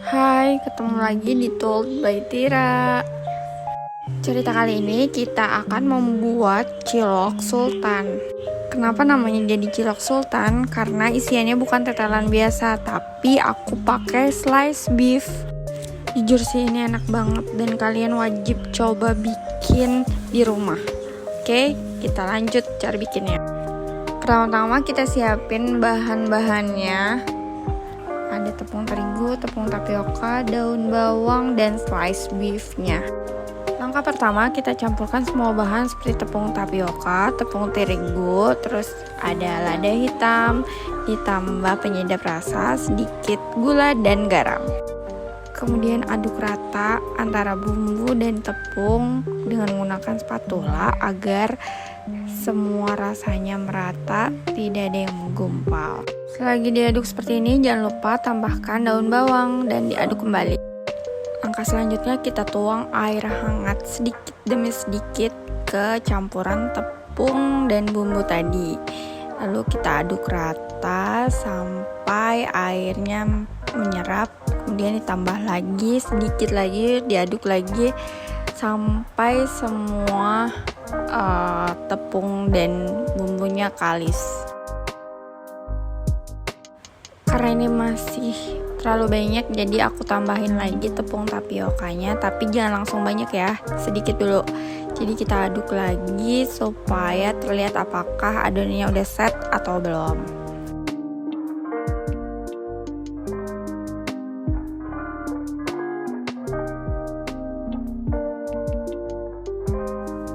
Hai, ketemu lagi di Told by Tira. Cerita kali ini kita akan membuat cilok sultan. Kenapa namanya jadi cilok sultan? Karena isiannya bukan tetelan biasa, tapi aku pakai slice beef. Jujur sih ini enak banget dan kalian wajib coba bikin di rumah. Oke, kita lanjut cara bikinnya. Pertama-tama kita siapin bahan-bahannya. Ada tepung terigu, tepung tapioka, daun bawang, dan slice beefnya. Langkah pertama kita campurkan semua bahan seperti tepung tapioka, tepung terigu, terus ada lada hitam, ditambah penyedap rasa, sedikit gula dan garam. Kemudian aduk rata antara bumbu dan tepung dengan menggunakan spatula agar semua rasanya merata, tidak ada yang menggumpal. Selagi diaduk seperti ini, jangan lupa tambahkan daun bawang dan diaduk kembali. Langkah selanjutnya kita tuang air hangat sedikit demi sedikit ke campuran tepung dan bumbu tadi. Lalu kita aduk rata sampai airnya menyerap. Kemudian ditambah lagi, sedikit lagi, diaduk lagi sampai semua tepung dan bumbunya kalis. Karena ini masih terlalu banyak, jadi aku tambahin lagi tepung tapiokanya, tapi jangan langsung banyak ya, sedikit dulu. Jadi kita aduk lagi supaya terlihat apakah adonannya udah set atau belum.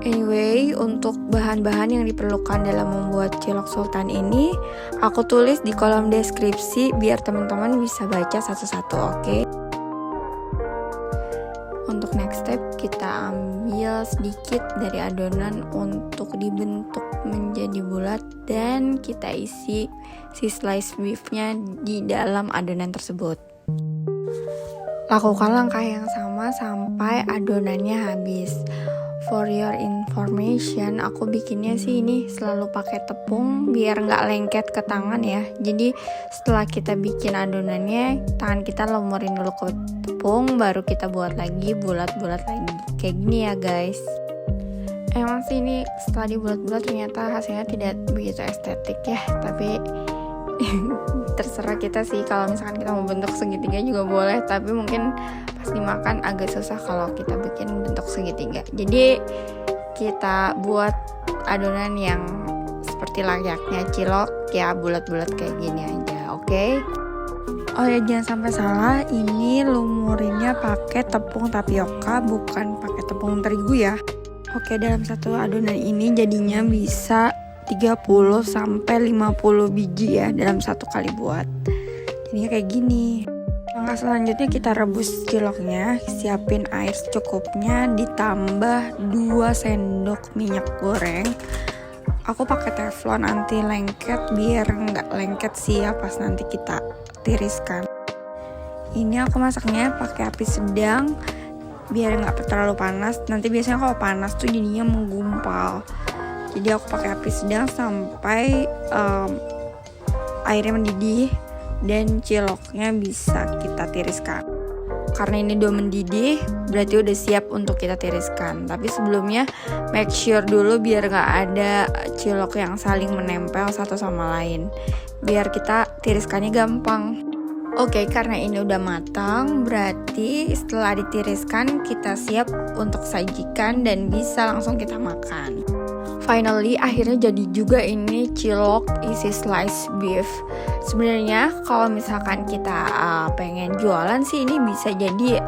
Anyway, untuk bahan-bahan yang diperlukan dalam membuat cilok sultan ini aku tulis di kolom deskripsi biar teman-teman bisa baca satu-satu, oke? Untuk next step kita ambil sedikit dari adonan untuk dibentuk menjadi bulat dan kita isi si slice beefnya di dalam adonan tersebut. Lakukan langkah yang sama sampai adonannya habis. For your information, aku bikinnya sih ini selalu pakai tepung biar nggak lengket ke tangan ya. Jadi setelah kita bikin adonannya, tangan kita lumurin dulu ke tepung, baru kita buat lagi bulat-bulat lagi. Kayak gini ya guys. Emang sih ini setelah dibulat-bulat ternyata hasilnya tidak begitu estetik ya, tapi terserah kita sih. Kalau misalkan kita mau bentuk segitiga juga boleh, tapi mungkin pas dimakan agak susah kalau kita bikin bentuk segitiga. Jadi kita buat adonan yang seperti layaknya cilok ya, bulat-bulat kayak gini aja, oke? Oh ya, jangan sampai salah, ini lumurinnya pakai tepung tapioka, bukan pakai tepung terigu ya. Oke, dalam satu adonan ini jadinya bisa 30 sampai 50 biji ya dalam satu kali buat. Jadinya kayak gini. Langkah selanjutnya kita rebus ciloknya, siapin air secukupnya, ditambah 2 sendok minyak goreng. Aku pakai teflon anti lengket biar nggak lengket sih ya pas nanti kita tiriskan. Ini aku masaknya pakai api sedang biar nggak terlalu panas. Nanti biasanya kalau panas tuh jadinya menggumpal. Jadi aku pakai api sedang sampai airnya mendidih dan ciloknya bisa kita tiriskan. Karena ini udah mendidih, berarti udah siap untuk kita tiriskan. Tapi sebelumnya make sure dulu biar gak ada cilok yang saling menempel satu sama lain, biar kita tiriskannya gampang. Oke, karena ini udah matang, berarti setelah ditiriskan kita siap untuk sajikan dan bisa langsung kita makan. Finally, akhirnya jadi juga ini cilok isi slice beef. Sebenarnya kalau misalkan kita pengen jualan sih ini bisa jadi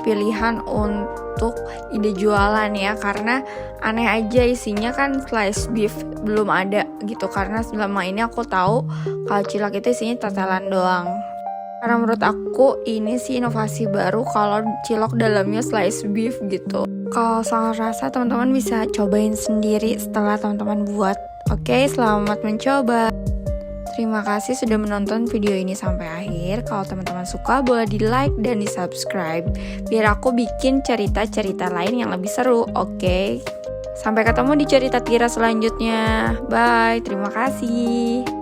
pilihan untuk ide jualan ya, karena aneh aja isinya kan slice beef belum ada gitu. Karena selama ini aku tahu kalau cilok itu isinya tetelan doang. Karena menurut aku ini sih inovasi baru kalau cilok dalamnya slice beef gitu. Kalau soal rasa teman-teman bisa cobain sendiri setelah teman-teman buat. Oke, selamat mencoba. Terima kasih sudah menonton video ini sampai akhir. Kalau teman-teman suka boleh di like dan di subscribe biar aku bikin cerita-cerita lain yang lebih seru. Oke, sampai ketemu di cerita Tira selanjutnya. Bye, terima kasih.